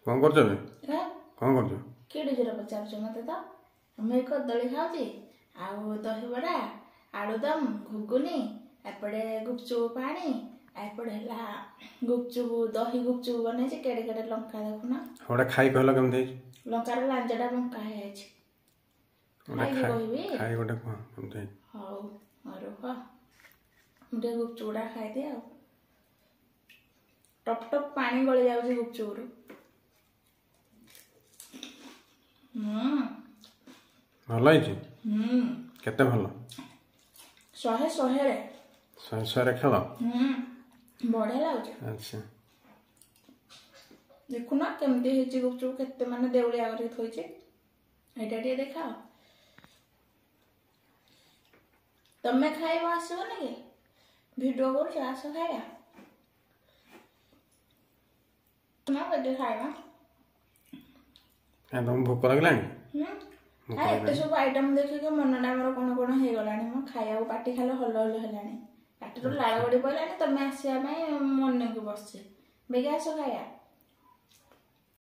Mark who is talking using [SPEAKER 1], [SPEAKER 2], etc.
[SPEAKER 1] कौन कर कौन कर
[SPEAKER 2] किड़ी जोर पचार मत तो मुझे कदली खाऊँ आउ दहीबड़ा आलुदम घुगुनी एपटे गुपचुप पानी एपटे है गुपचुप दही गुपचुप बन केड़े केड़े लंका देखुना
[SPEAKER 1] गोटे खाई कहल केमती
[SPEAKER 2] लंकार लांजटा बंका है
[SPEAKER 1] खाई गोटे कह
[SPEAKER 2] हौ रुह मुझे गुपचुपड़ा खाईदे आ टप टप पानी गली जाऊँ गुपचुप
[SPEAKER 1] भल केते भल
[SPEAKER 2] 100
[SPEAKER 1] 100 खेल
[SPEAKER 2] बढ़िया लगे
[SPEAKER 1] अच्छा
[SPEAKER 2] देखुना केमती गुपचुप केते माने देउलिया कर थोइचे एटा टे देखाओ तमे खाइबा आसो ने वीडियो कर आस खाइबा ना केते खाइबा
[SPEAKER 1] तुम भोक लगलानी
[SPEAKER 2] एत सब आइटम देखिए मनटा मोर कौन कौन हो गलानी मो खाया पाटी खाले हल हल है पाटी तो लाल गड़ी पड़ानी तुम आसवाई मन को बस बेगे आस खाया